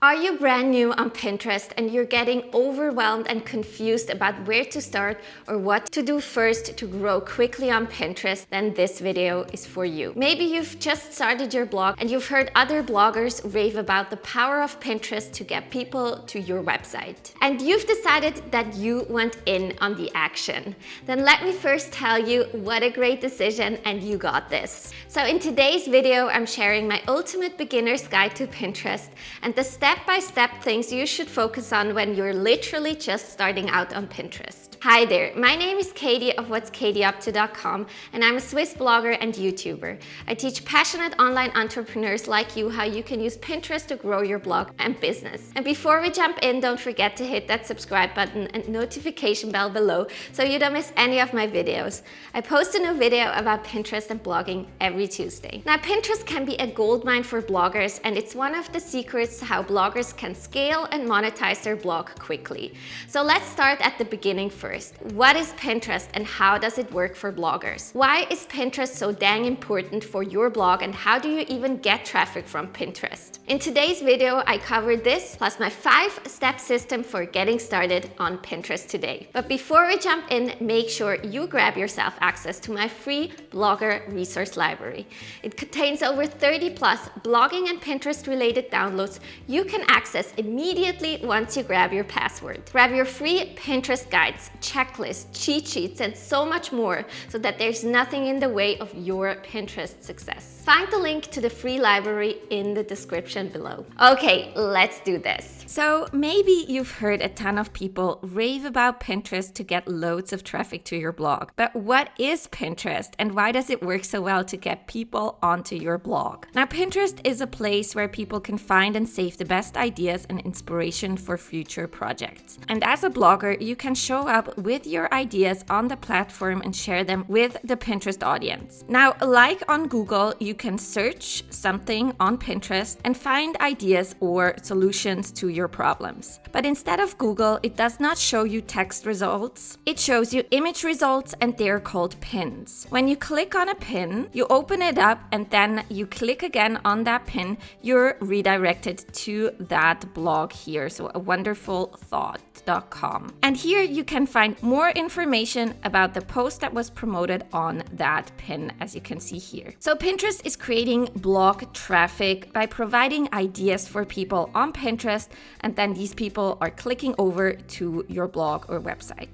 Are you brand new on Pinterest and you're getting overwhelmed and confused about where to start or what to do first to grow quickly on Pinterest? Then this video is for you. Maybe you've just started your blog and you've heard other bloggers rave about the power of Pinterest to get people to your website. And you've decided that you want in on the action. Then let me first tell you what a great decision, and you got this. So in today's video, I'm sharing my ultimate beginner's guide to Pinterest and the step-by-step things you should focus on when you're literally just starting out on Pinterest. Hi there, my name is Katie of whatskatieup2.com, and I'm a Swiss blogger and YouTuber. I teach passionate online entrepreneurs like you how you can use Pinterest to grow your blog and business. And before we jump in, don't forget to hit that subscribe button and notification bell below so you don't miss any of my videos. I post a new video about Pinterest and blogging every Tuesday. Now, Pinterest can be a goldmine for bloggers, and it's one of the secrets how bloggers can scale and monetize their blog quickly. So let's start at the beginning first. What is Pinterest and how does it work for bloggers? Why is Pinterest so dang important for your blog, and how do you even get traffic from Pinterest? In today's video, I covered this plus my 5-step system for getting started on Pinterest today. But before we jump in, make sure you grab yourself access to my free blogger resource library. It contains over 30 plus blogging and Pinterest related downloads you can access immediately once you grab your password. Grab your free Pinterest guides, checklists, cheat sheets, and so much more so that there's nothing in the way of your Pinterest success. Find the link to the free library in the description below. Okay, let's do this. So maybe you've heard a ton of people rave about Pinterest to get loads of traffic to your blog. But what is Pinterest and why does it work so well to get people onto your blog? Now, Pinterest is a place where people can find and save the best ideas and inspiration for future projects. And as a blogger, you can show up with your ideas on the platform and share them with the Pinterest audience. Now, like on Google, you can search something on Pinterest and find ideas or solutions to your problems. But instead of Google, it does not show you text results. It shows you image results, and they're called pins. When you click on a pin, you open it up and then you click again on that pin, you're redirected to that blog here. So awonderfulthought.com. And here you can find more information about the post that was promoted on that pin, as you can see here. So Pinterest is creating blog traffic by providing ideas for people on Pinterest, and then these people are clicking over to your blog or website.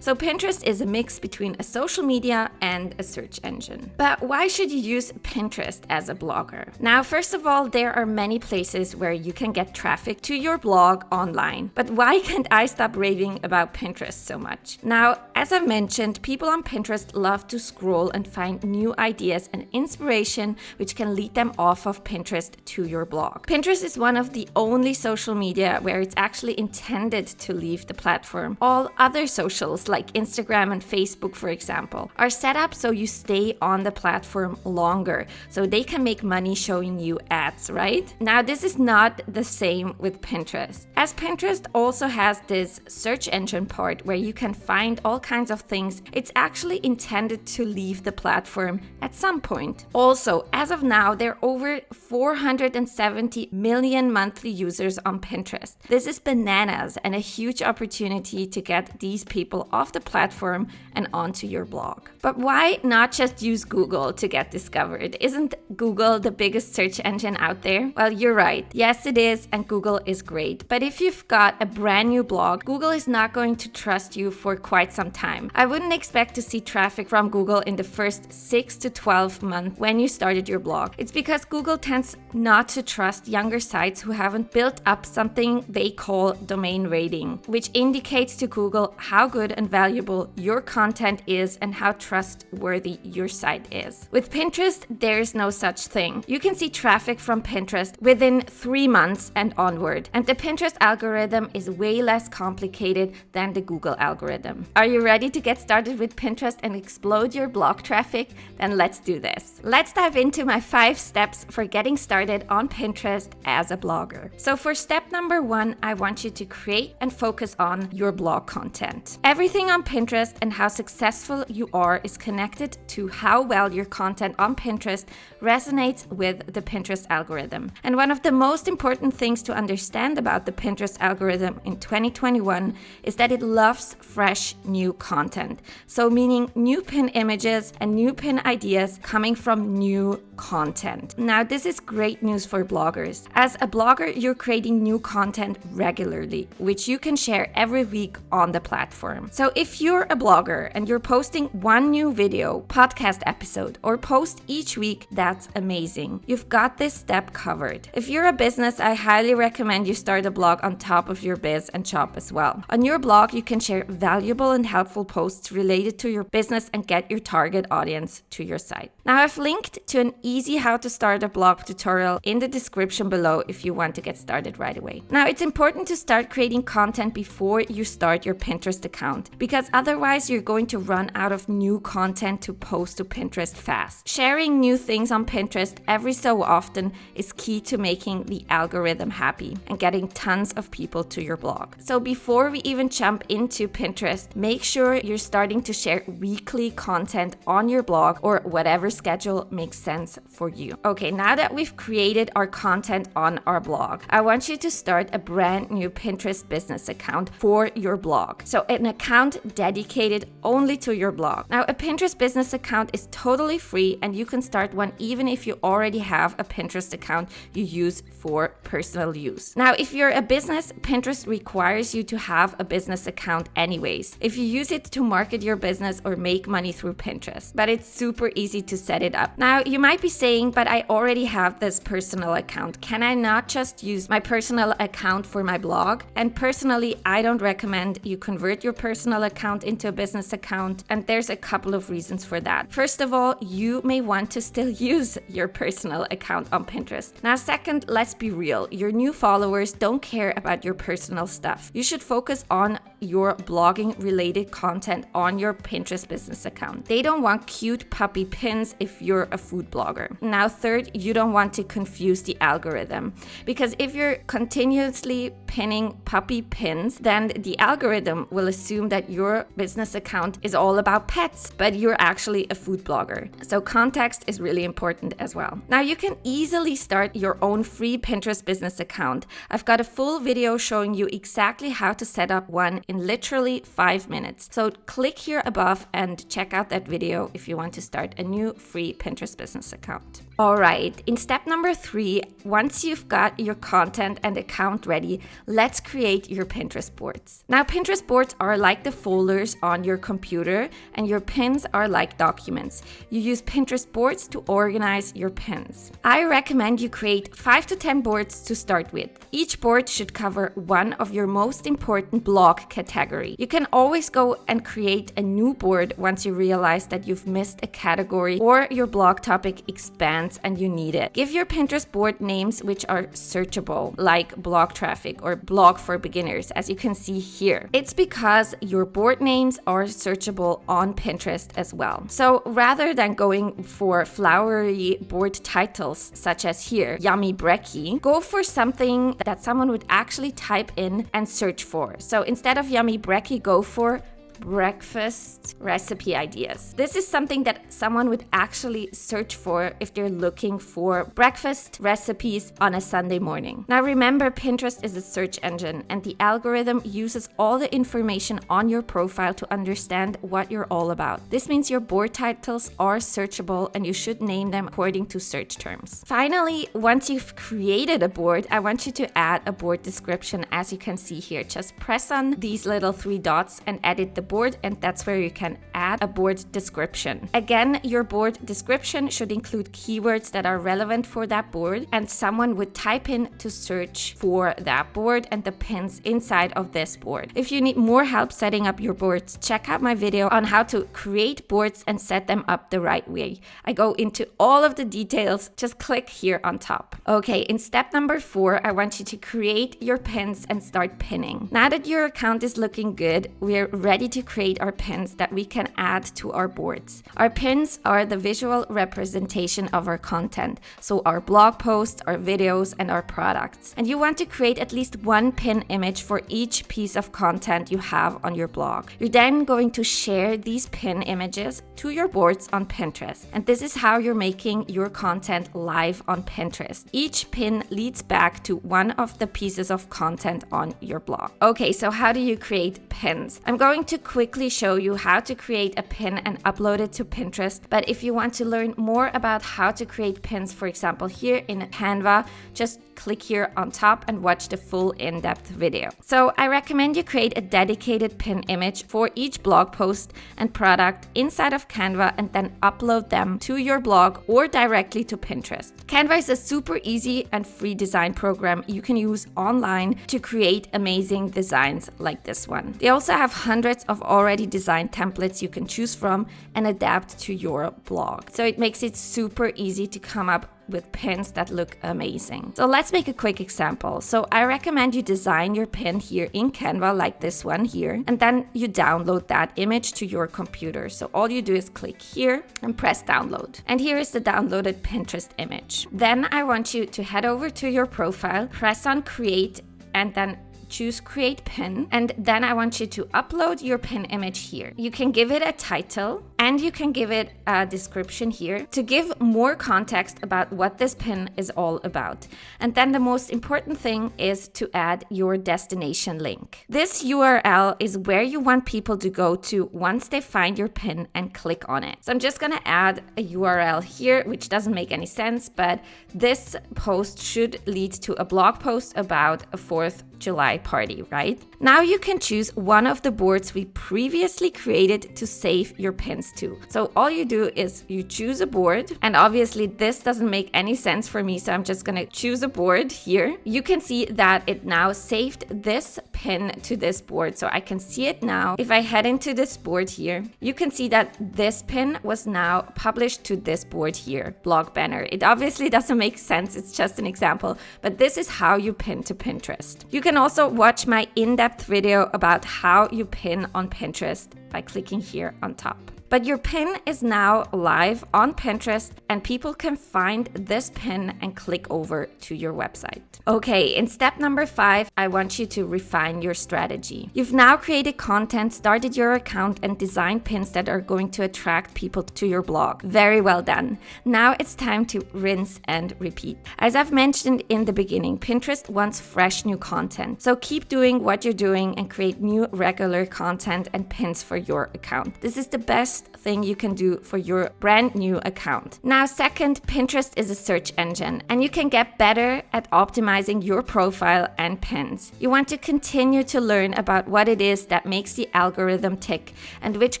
So Pinterest is a mix between a social media and a search engine. But why should you use Pinterest as a blogger? Now, first of all, there are many places where you can get traffic to your blog online. But why can't I stop raving about Pinterest so much? Now, as I mentioned, people on Pinterest love to scroll and find new ideas and inspiration which can lead them off of Pinterest to your blog. Pinterest is one of the only social media where it's actually intended to leave the platform. All other socials like Instagram and Facebook, for example, are set up so you stay on the platform longer, so they can make money showing you ads, right? Now, this is not the same with Pinterest, as Pinterest also has this search engine part where you can find all kinds of things. It's actually intended to leave the platform at some point. Also, as of now, there are over 470 million monthly users on Pinterest. This is bananas and a huge opportunity to get these people off the platform and onto your blog. But why not just use Google to get discovered? Isn't Google the biggest search engine out there? Well, you're right. Yes, it is, and Google is great. But if you've got a brand new blog, Google is not going to trust you for quite some time. I wouldn't expect to see traffic from Google in the first 6 to 12 months when you started your blog. It's because Google tends not to trust younger sites who haven't built up something they call domain rating, which indicates to Google how good and valuable your content is and how trustworthy your site is. With Pinterest, there's no such thing. You can see traffic from Pinterest within 3 months and onward, and the Pinterest algorithm is way less complicated than the Google algorithm. algorithm. Are you ready to get started with Pinterest and explode your blog traffic? Then let's do this. Let's dive into my 5 steps for getting started on Pinterest as a blogger. So for step number 1, I want you to create and focus on your blog content. Everything on Pinterest and how successful you are is connected to how well your content on Pinterest resonates with the Pinterest algorithm. And one of the most important things to understand about the Pinterest algorithm in 2021 is that it loves fresh new content. So meaning new pin images and new pin ideas coming from new content. Now this is great news for bloggers. As a blogger, you're creating new content regularly, which you can share every week on the platform. So if you're a blogger and you're posting one new video, podcast episode, or post each week, that's amazing. You've got this step covered. If you're a business, I highly recommend you start a blog on top of your biz and shop as well. On your blog, you can share valuable and helpful posts related to your business and get your target audience to your site. Now I've linked to an easy how to start a blog tutorial in the description below if you want to get started right away. Now it's important to start creating content before you start your Pinterest account, because otherwise you're going to run out of new content to post to Pinterest fast. Sharing new things on Pinterest every so often is key to making the algorithm happy and getting tons of people to your blog. So before we even jump into Pinterest, make sure you're starting to share weekly content on your blog or whatever schedule makes sense for you. Okay, now that we've created our content on our blog, I want you to start a brand new Pinterest business account for your blog. So an account dedicated only to your blog. Now a Pinterest business account is totally free and you can start one even if you already have a Pinterest account you use for personal use. Now if you're a business, Pinterest requires you to have a business account anyways, if you use it to market your business or make money through Pinterest, but it's super easy to set it up. Now you might be saying, but I already have this personal account. Can I not just use my personal account for my blog? And personally, I don't recommend you convert your personal account into a business account, and there's a couple of reasons for that. First of all, you may want to still use your personal account on Pinterest. Now second, let's be real, your new followers don't care about your personal stuff. You should focus on your blogging related content on your Pinterest business account. They don't want cute puppy pins if you're a food blogger. Now third, you don't want to confuse the algorithm, because if you're continuously pinning puppy pins, then the algorithm will assume that your business account is all about pets, but you're actually a food blogger. So context is really important as well. Now you can easily start your own free Pinterest business account. I've got a full video showing you exactly how to set up one in literally 5 minutes. So click here above and check out that video if you want to start a new free Pinterest business account. All right, in step number 3, once you've got your content and account ready, let's create your Pinterest boards. Now, Pinterest boards are like the folders on your computer, and your pins are like documents. You use Pinterest boards to organize your pins. I recommend you create 5 to 10 boards to start with. Each board should cover one of your most important blog category. You can always go and create a new board once you realize that you've missed a category or your blog topic expands and you need it. Give your Pinterest board names which are searchable, like blog traffic or blog for beginners, as you can see here. It's because your board names are searchable on Pinterest as well. So rather than going for flowery board titles such as here, Yummy Brekkie, go for something that someone would actually type in and search for. So instead of Yummy Brekkie, go for breakfast recipe ideas. This is something that someone would actually search for if they're looking for breakfast recipes on a Sunday morning. Now remember, Pinterest is a search engine and the algorithm uses all the information on your profile to understand what you're all about. This means your board titles are searchable and you should name them according to search terms. Finally, once you've created a board, I want you to add a board description, as you can see here. Just press on these little 3 dots and edit the board, and that's where you can add a board description. Again, your board description should include keywords that are relevant for that board and someone would type in to search for that board and the pins inside of this board. If you need more help setting up your boards, check out my video on how to create boards and set them up the right way. I go into all of the details, just click here on top. Okay, in step number 4, I want you to create your pins and start pinning. Now that your account is looking good, we're ready to create our pins that we can add to our boards. Our pins are the visual representation of our content, so our blog posts, our videos, and our products. And you want to create at least one pin image for each piece of content you have on your blog. You're then going to share these pin images to your boards on Pinterest. And this is how you're making your content live on Pinterest. Each pin leads back to one of the pieces of content on your blog. Okay, so how do you create pins? I'm going to quickly show you how to create a pin and upload it to Pinterest. But if you want to learn more about how to create pins, for example, here in Canva, just click here on top and watch the full in-depth video. So I recommend you create a dedicated pin image for each blog post and product inside of Canva and then upload them to your blog or directly to Pinterest. Canva is a super easy and free design program you can use online to create amazing designs like this one. They also have hundreds of already designed templates you can choose from and adapt to your blog. So it makes it super easy to come up with pins that look amazing. So let's make a quick example. So I recommend you design your pin here in Canva like this one here, and then you download that image to your computer. So all you do is click here and press download. And here is the downloaded Pinterest image. Then I want you to head over to your profile, press on create, and then choose create pin, and then I want you to upload your pin image here. You can give it a title and you can give it a description here to give more context about what this pin is all about. And then the most important thing is to add your destination link. This URL is where you want people to go to once they find your pin and click on it. So I'm just gonna add a URL here, which doesn't make any sense, but this post should lead to a blog post about a 4th July party, right? Now you can choose one of the boards we previously created to save your pins to. So all you do is you choose a board, and obviously this doesn't make any sense for me, so I'm just gonna choose a board here. You can see that it now saved this pin to this board, so I can see it now. If I head into this board here, you can see that this pin was now published to this board here, blog banner. It obviously doesn't make sense, it's just an example, but this is how you pin to Pinterest. You can also watch my in-depth video about how you pin on Pinterest by clicking here on top. But your pin is now live on Pinterest and people can find this pin and click over to your website. Okay, in step number 5, I want you to refine your strategy. You've now created content, started your account, and designed pins that are going to attract people to your blog. Very well done. Now it's time to rinse and repeat. As I've mentioned in the beginning, Pinterest wants fresh new content. So keep doing what you're doing and create new regular content and pins for your account. This is the best thing you can do for your brand new account. Now, second, Pinterest is a search engine and you can get better at optimizing your profile and pins. You want to continue to learn about what it is that makes the algorithm tick and which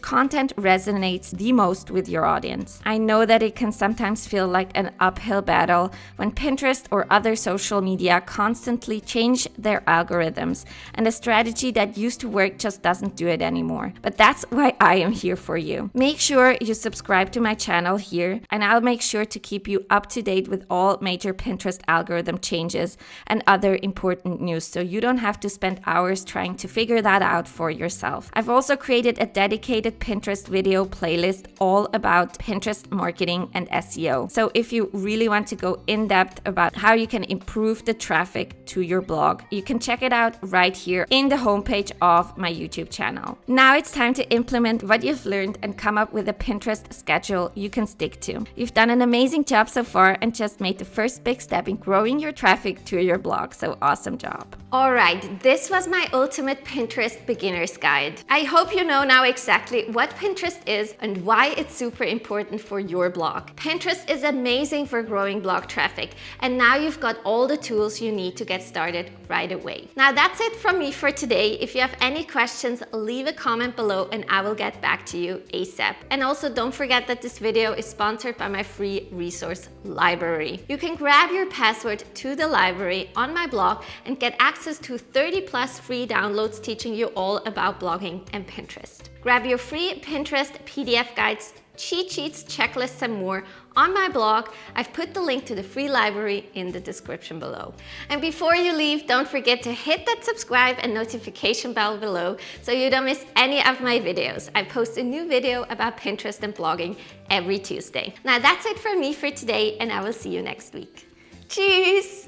content resonates the most with your audience. I know that it can sometimes feel like an uphill battle when Pinterest or other social media constantly change their algorithms and a strategy that used to work just doesn't do it anymore. But that's why I am here for you. Make sure you subscribe to my channel here, and I'll make sure to keep you up to date with all major Pinterest algorithm changes and other important news, so you don't have to spend hours trying to figure that out for yourself. I've also created a dedicated Pinterest video playlist all about Pinterest marketing and SEO. So if you really want to go in depth about how you can improve the traffic to your blog, you can check it out right here in the homepage of my YouTube channel. Now it's time to implement what you've learned and come up with a Pinterest schedule you can stick to. You've done an amazing job so far and just made the first big step in growing your traffic to your blog, so awesome job. Alright, this was my ultimate Pinterest beginner's guide. I hope you know now exactly what Pinterest is and why it's super important for your blog. Pinterest is amazing for growing blog traffic, and now you've got all the tools you need to get started right away. Now that's it from me for today. If you have any questions, leave a comment below and I will get back to you ASAP. And also don't forget that this video is sponsored by my free resource library. You can grab your password to the library on my blog and get access to 30+ free downloads teaching you all about blogging and Pinterest. Grab your free Pinterest PDF guides, cheat sheets, checklists, and more on my blog. I've put the link to the free library in the description below. And before you leave, don't forget to hit that subscribe and notification bell below so you don't miss any of my videos. I post a new video about Pinterest and blogging every Tuesday. Now that's it from me for today, and I will see you next week. Tschüss!